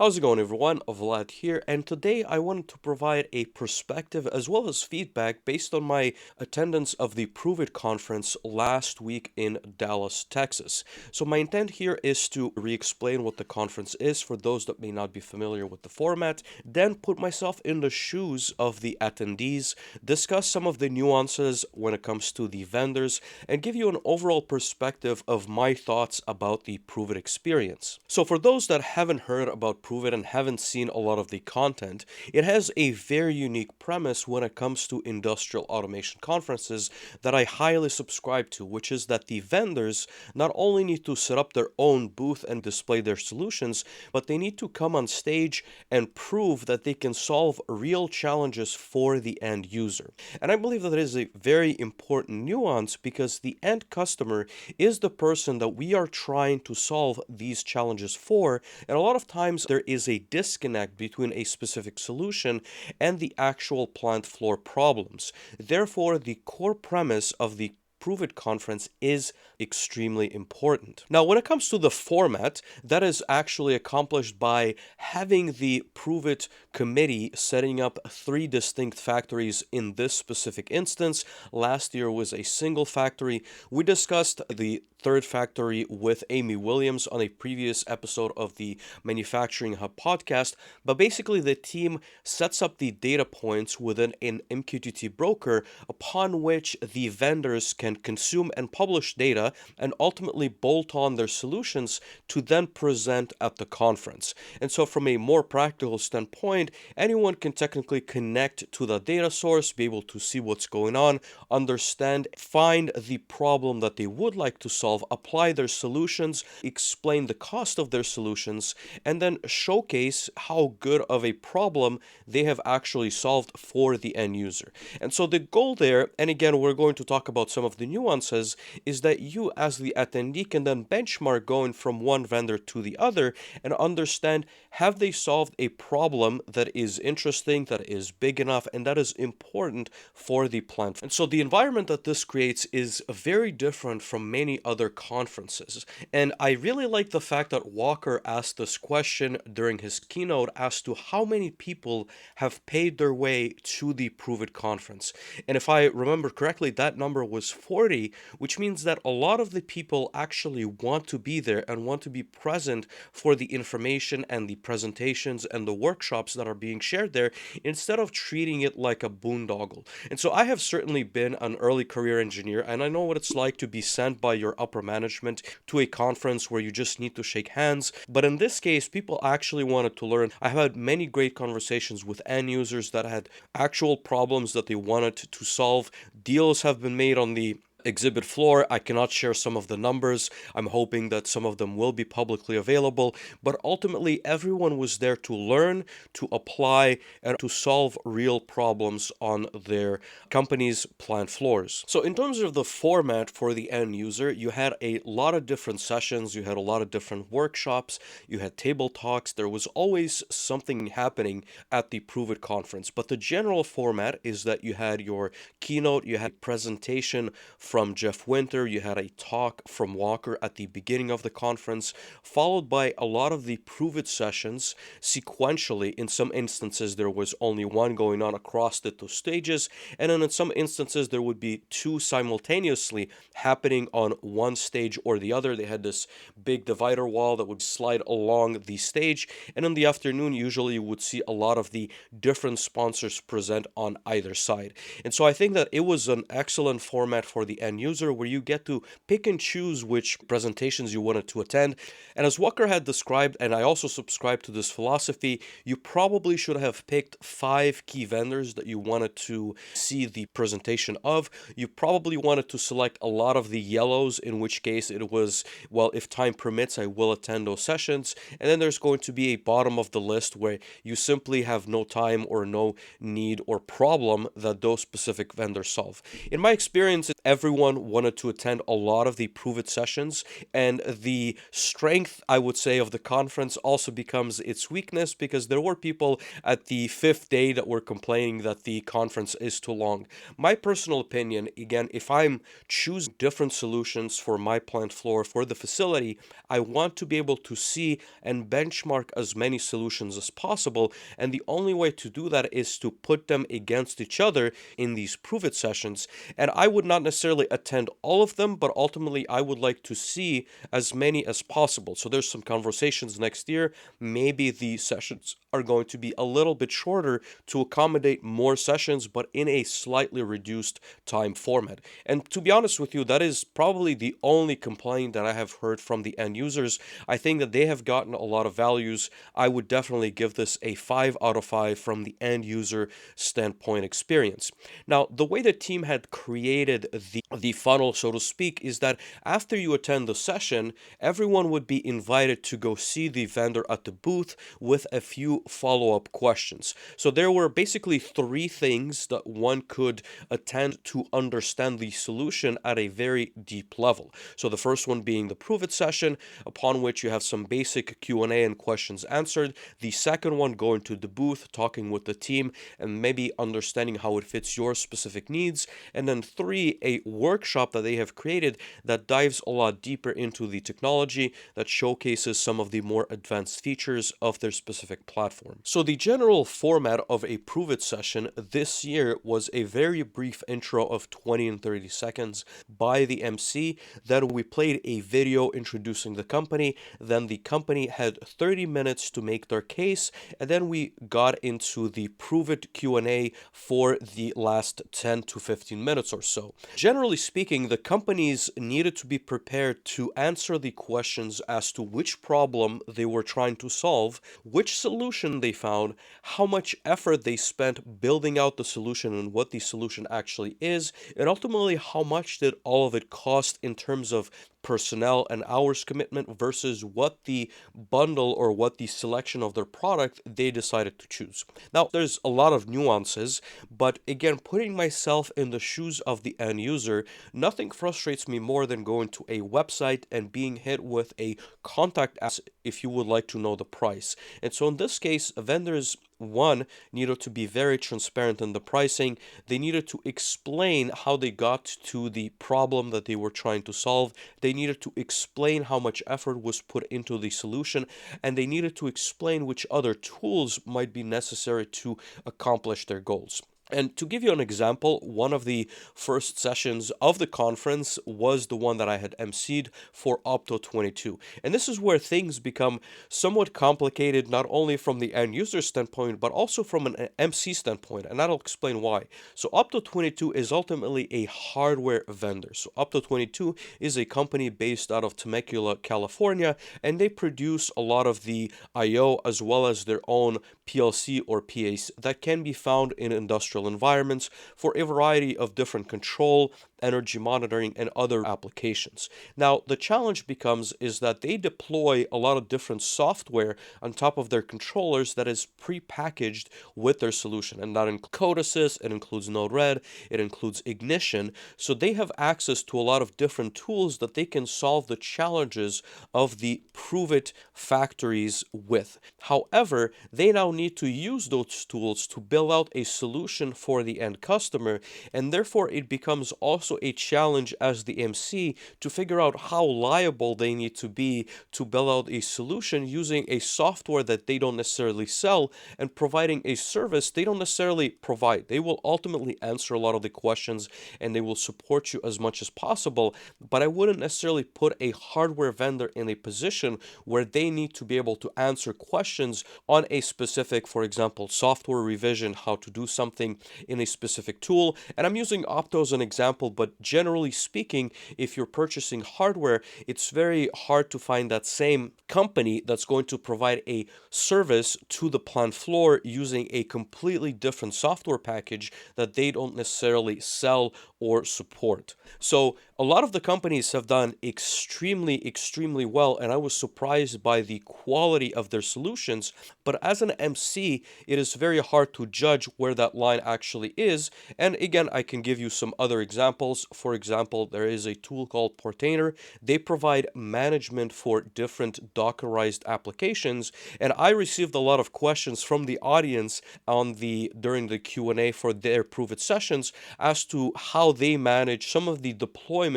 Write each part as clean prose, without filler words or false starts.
How's it going, everyone? Vlad here, and today I wanted to provide a perspective as well as feedback based on my attendance of the ProveIt conference last week in Dallas, Texas. So my intent here is to re-explain what the conference is for those that may not be familiar with the format, then put myself in the shoes of the attendees, discuss some of the nuances when it comes to the vendors, and give you an overall perspective of my thoughts about the ProveIt experience. So for those that haven't heard about ProveIt and haven't seen a lot of the content, it has a very unique premise when it comes to industrial automation conferences that I highly subscribe to, which is that the vendors not only need to set up their own booth and display their solutions, but they need to come on stage and prove that they can solve real challenges for the end user. And I believe that is a very important nuance because the end customer is the person that we are trying to solve these challenges for, and a lot of times there is a disconnect between a specific solution and the actual plant floor problems. Therefore, the core premise of the ProveIt conference is extremely important. Now, when it comes to the format, that is actually accomplished by having the ProveIt committee setting up 3 distinct factories in this specific instance. Last year was a single factory. We discussed the third factory with Amy Williams on a previous episode of the Manufacturing Hub podcast, but basically the team sets up the data points within an MQTT broker upon which the vendors can consume and publish data and ultimately bolt on their solutions to then present at the conference. And so from a more practical standpoint, anyone can technically connect to the data source, be able to see what's going on, understand, find the problem that they would like to solve, apply their solutions, explain the cost of their solutions, and then showcase how good of a problem they have actually solved for the end user. And so the goal there, and again, we're going to talk about some of the nuances, is that you as the attendee can then benchmark going from one vendor to the other and understand, have they solved a problem that is interesting, that is big enough, and that is important for the plant. And so the environment that this creates is very different from many other conferences. And I really like the fact that Walker asked this question during his keynote as to how many people have paid their way to the ProveIt conference. And if I remember correctly, that number was 40, which means that a lot of the people actually want to be there and want to be present for the information and the presentations and the workshops that are being shared there, instead of treating it like a boondoggle. And so I have certainly been an early career engineer, and I know what it's like to be sent by your upper management to a conference where you just need to shake hands. But in this case, people actually wanted to learn. I have had many great conversations with end users that had actual problems that they wanted to solve. Deals have been made on the exhibit floor. I cannot share some of the numbers. I'm hoping that some of them will be publicly available, but ultimately everyone was there to learn, to apply, and to solve real problems on their company's plant floors. So in terms of the format for the end user, you had a lot of different sessions, you had a lot of different workshops, you had table talks. There was always something happening at the ProveIt conference, but the general format is that you had your keynote, you had a presentation from Jeff Winter, you had a talk from Walker at the beginning of the conference, followed by a lot of the ProveIt sessions sequentially. In some instances, there was only one going on across the 2 stages, and then in some instances, there would be 2 simultaneously happening on one stage or the other. They had this big divider wall that would slide along the stage, and in the afternoon, usually you would see a lot of the different sponsors present on either side. And so I think that it was an excellent format for the end user, where you get to pick and choose which presentations you wanted to attend. And as Walker had described, and I also subscribe to this philosophy, you probably should have picked 5 key vendors that you wanted to see the presentation of. You probably wanted to select a lot of the yellows, in which case it was, well, if time permits, I will attend those sessions. And then there's going to be a bottom of the list where you simply have no time or no need or problem that those specific vendors solve. In my experience, every everyone wanted to attend a lot of the ProveIt sessions, and the strength, I would say, of the conference also becomes its weakness, because there were people at the fifth day that were complaining that the conference is too long. My personal opinion, again, if I'm choosing different solutions for my plant floor, for the facility, I want to be able to see and benchmark as many solutions as possible, and the only way to do that is to put them against each other in these ProveIt sessions. And I would not necessarily attend all of them, but ultimately I would like to see as many as possible. So there's some conversations next year. Maybe the sessions are going to be a little bit shorter to accommodate more sessions, but in a slightly reduced time format. And to be honest with you, that is probably the only complaint that I have heard from the end users. I think that they have gotten a lot of values. I would definitely give this a 5 out of 5 from the end user standpoint experience. Now, the way the team had created the funnel, so to speak, is that after you attend the session, everyone would be invited to go see the vendor at the booth with a few follow-up questions. So there were basically three things that one could attend to understand the solution at a very deep level. So the first one being the ProveIt session, upon which you have some basic Q&A and questions answered. The second one, going to the booth, talking with the team, and maybe understanding how it fits your specific needs. And then three, a workshop that they have created that dives a lot deeper into the technology, that showcases some of the more advanced features of their specific platform. So the general format of a ProveIt session this year was a very brief intro of 20 and 30 seconds by the MC. Then we played a video introducing the company. Then the company had 30 minutes to make their case, and then we got into the ProveIt Q&A for the last 10 to 15 minutes or so. Generally speaking, the companies needed to be prepared to answer the questions as to which problem they were trying to solve, which solution they found, how much effort they spent building out the solution and what the solution actually is, and ultimately how much did all of it cost in terms of personnel and hours commitment versus what the bundle or what the selection of their product they decided to choose. Now, there's a lot of nuances, but again, putting myself in the shoes of the end user, nothing frustrates me more than going to a website and being hit with a contact us if you would like to know the price. And so in this case, vendors, one, needed to be very transparent in the pricing. They needed to explain how they got to the problem that they were trying to solve. They needed to explain how much effort was put into the solution, and they needed to explain which other tools might be necessary to accomplish their goals. And to give you an example, one of the first sessions of the conference was the one that I had emceed for Opto 22. And this is where things become somewhat complicated, not only from the end user standpoint, but also from an MC standpoint. And I'll explain why. So Opto 22 is ultimately a hardware vendor. So Opto 22 is a company based out of Temecula, California, and they produce a lot of the I/O as well as their own PLC or PAs that can be found in industrial environments for a variety of different control, energy monitoring, and other applications. Now, the challenge becomes is that they deploy a lot of different software on top of their controllers that is pre-packaged with their solution, and that includes Code Assist, it includes Node-RED, it includes Ignition, so they have access to a lot of different tools that they can solve the challenges of the ProveIt factories with. However, they now need to use those tools to build out a solution for the end customer, and therefore it becomes also a challenge as the MC to figure out how liable they need to be to build out a solution using a software that they don't necessarily sell and providing a service they don't necessarily provide. They will ultimately answer a lot of the questions and they will support you as much as possible, but I wouldn't necessarily put a hardware vendor in a position where they need to be able to answer questions on a specific, for example, software revision, how to do something in a specific tool. And I'm using Opto as an example, but generally speaking, if you're purchasing hardware, it's very hard to find that same company that's going to provide a service to the plant floor using a completely different software package that they don't necessarily sell or support. So A lot of the companies have done extremely well, and I was surprised by the quality of their solutions. But as an MC, it is very hard to judge where that line actually is. And again, I can give you some other examples. For example, there is a tool called Portainer. They provide management for different Dockerized applications, and I received a lot of questions from the audience during the Q&A for their ProveIt sessions as to how they manage some of the deployments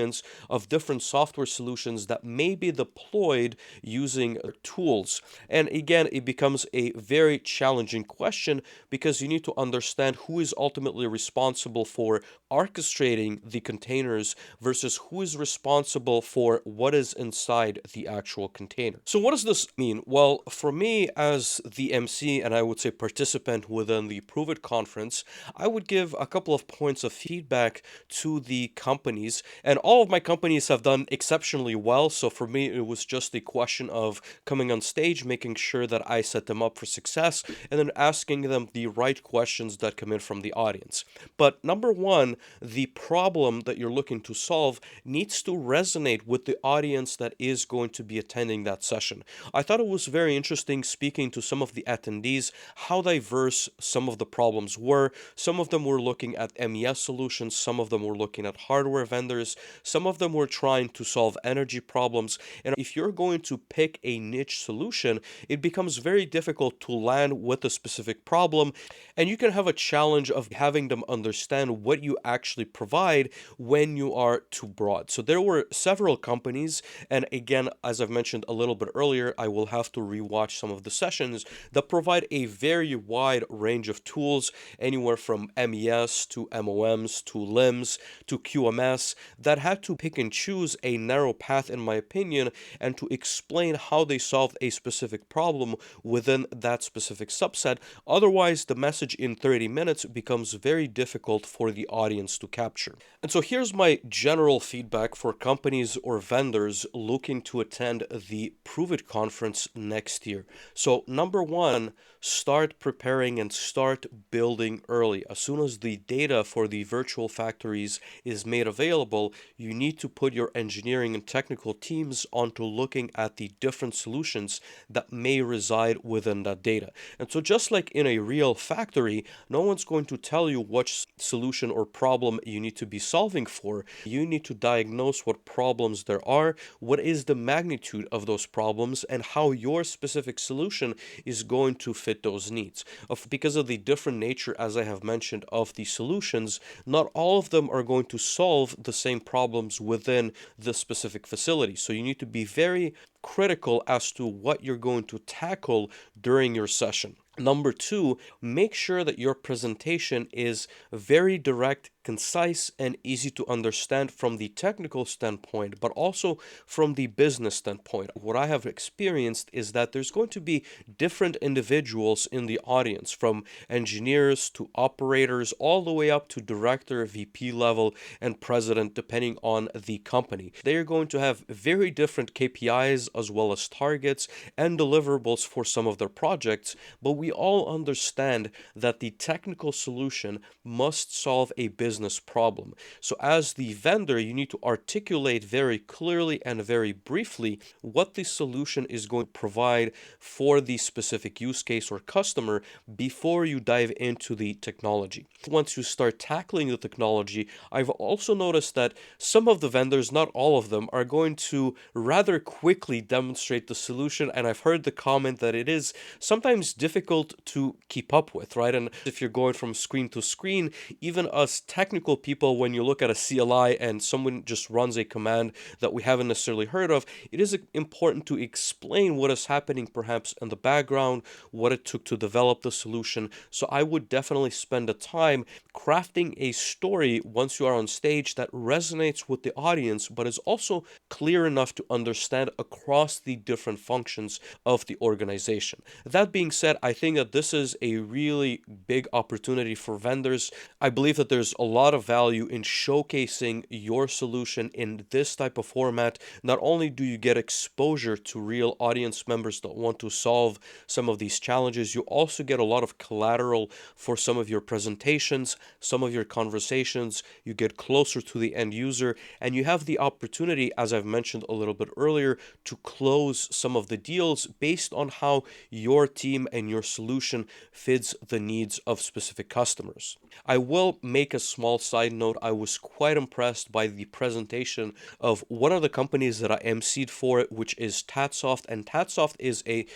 of different software solutions that may be deployed using tools. And again, it becomes a very challenging question because you need to understand who is ultimately responsible for orchestrating the containers versus who is responsible for what is inside the actual container. So what does this mean? Well, for me as the MC, and I would say participant within the ProveIt conference, I would give a couple of points of feedback to the companies, and all of my companies have done exceptionally well. So for me, it was just a question of coming on stage, making sure that I set them up for success, and then asking them the right questions that come in from the audience. But number one, the problem that you're looking to solve needs to resonate with the audience that is going to be attending that session. I thought it was very interesting speaking to some of the attendees, how diverse some of the problems were. Some of them were looking at MES solutions, some of them were looking at hardware vendors, some of them were trying to solve energy problems. And if you're going to pick a niche solution, it becomes very difficult to land with a specific problem, and you can have a challenge of having them understand what you actually provide when you are too broad. So there were several companies, and again, as I've mentioned a little bit earlier, I will have to rewatch some of the sessions that provide a very wide range of tools, anywhere from MES to MOMs to LIMS to QMS, that had to pick and choose a narrow path, in my opinion, and to explain how they solved a specific problem within that specific subset. Otherwise, the message in 30 minutes becomes very difficult for the audience to capture. And so here's my general feedback for companies or vendors looking to attend the ProveIt conference next year. So number one, start preparing and start building early. As soon as the data for the virtual factories is made available, you need to put your engineering and technical teams onto looking at the different solutions that may reside within that data. And so just like in a real factory, no one's going to tell you which solution or problem you need to be solving for. You need to diagnose what problems there are, what is the magnitude of those problems, and how your specific solution is going to fit those needs. Because of the different nature, as I have mentioned, of the solutions, not all of them are going to solve the same problems within the specific facility. So you need to be very critical as to what you're going to tackle during your session. Number two, make sure that your presentation is very direct, concise, and easy to understand from the technical standpoint, but also from the business standpoint. What I have experienced is that there's going to be different individuals in the audience, from engineers to operators, all the way up to director, VP level, and president, depending on the company. They are going to have very different KPIs as well as targets and deliverables for some of their projects, but we all understand that the technical solution must solve a business problem. So as the vendor, you need to articulate very clearly and very briefly what the solution is going to provide for the specific use case or customer before you dive into the technology. Once you start tackling the technology, I've also noticed that some of the vendors, not all of them, are going to rather quickly demonstrate the solution, and I've heard the comment that it is sometimes difficult to keep up with, right? And if you're going from screen to screen, even us technical people, when you look at a CLI and someone just runs a command that we haven't necessarily heard of, it is important to explain what is happening perhaps in the background, what it took to develop the solution. So I would definitely spend the time crafting a story once you are on stage that resonates with the audience, but is also clear enough to understand across the different functions of the organization. That being said, I think that this is a really big opportunity for vendors. I believe that there's a lot of value in showcasing your solution in this type of format. Not only do you get exposure to real audience members that want to solve some of these challenges, you also get a lot of collateral for some of your presentations, some of your conversations. You get closer to the end user, and you have the opportunity, as I've mentioned a little bit earlier, to close some of the deals based on how your team and your solution fits the needs of specific customers. I will make a small side note. I was quite impressed by the presentation of one of the companies that I emceed for it, which is Tatsoft. And Tatsoft is a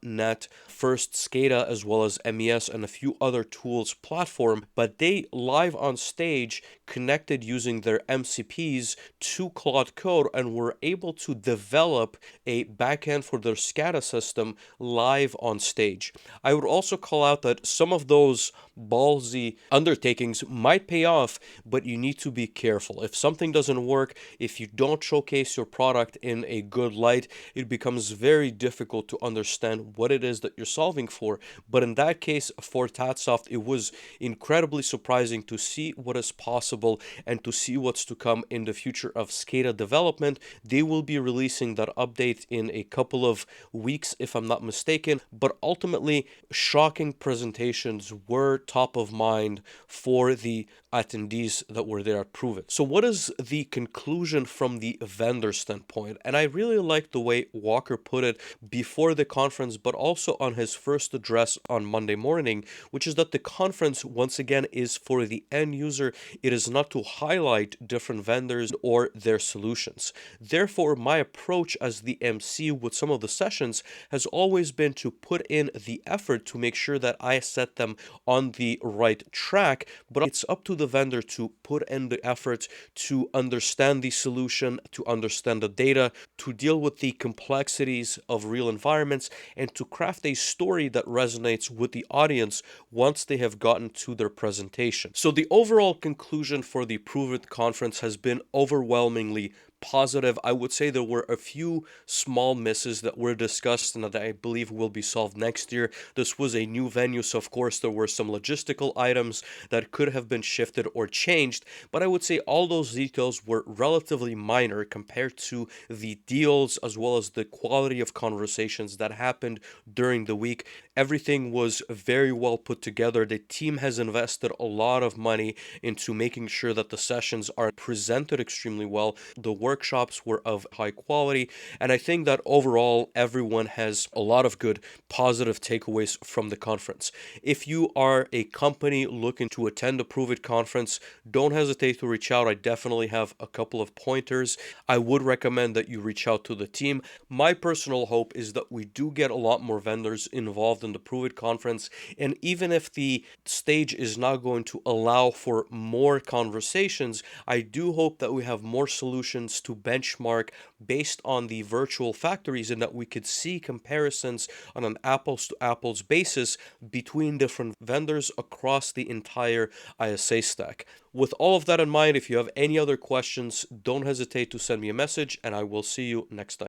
.NET first SCADA as well as MES and a few other tools platform, but they live on stage connected using their MCPs to Claude Code and were able to develop a backend for their SCADA system live on stage. I would also call out that some of those ballsy undertakings might pay off, but you need to be careful. If something doesn't work, if you don't showcase your product in a good light, it becomes very difficult to understand what it is that you're solving for. But in that case, for Tatsoft, it was incredibly surprising to see what is possible and to see what's to come in the future of SCADA development. They will be releasing that update in a couple of weeks, if I'm not mistaken, but ultimately, shocking presentations were top of mind for the attendees that were there at ProveIt. So what is the conclusion from the vendor standpoint? And I really like the way Walker put it before the conference, but also on his first address on Monday morning, which is that the conference, once again, is for the end user. It is not to highlight different vendors or their solutions. Therefore, my approach as the MC with some of the sessions has always been to put in the effort to make sure that I set them on the right track, but it's up to the vendor to put in the effort to understand the solution, to understand the data, to deal with the complexities of real environments, and to craft a story that resonates with the audience once they have gotten to their presentation. So the overall conclusion for the ProveIt conference has been overwhelmingly positive. I would say there were a few small misses that were discussed and that I believe will be solved next year. This was a new venue, so of course there were some logistical items that could have been shifted or changed, but I would say all those details were relatively minor compared to the deals as well as the quality of conversations that happened during the week. Everything was very well put together. The team has invested a lot of money into making sure that the sessions are presented extremely well. The workshops were of high quality, and I think that overall everyone has a lot of good positive takeaways from the conference. If you are a company looking to attend the ProveIt conference, don't hesitate to reach out. I definitely have a couple of pointers. I would recommend that you reach out to the team. My personal hope is that we do get a lot more vendors involved in the ProveIt conference, and even if the stage is not going to allow for more conversations, I do hope that we have more solutions to benchmark based on the virtual factories and that we could see comparisons on an apples to apples basis between different vendors across the entire ISA stack. With all of that in mind, if you have any other questions, don't hesitate to send me a message and I will see you next time.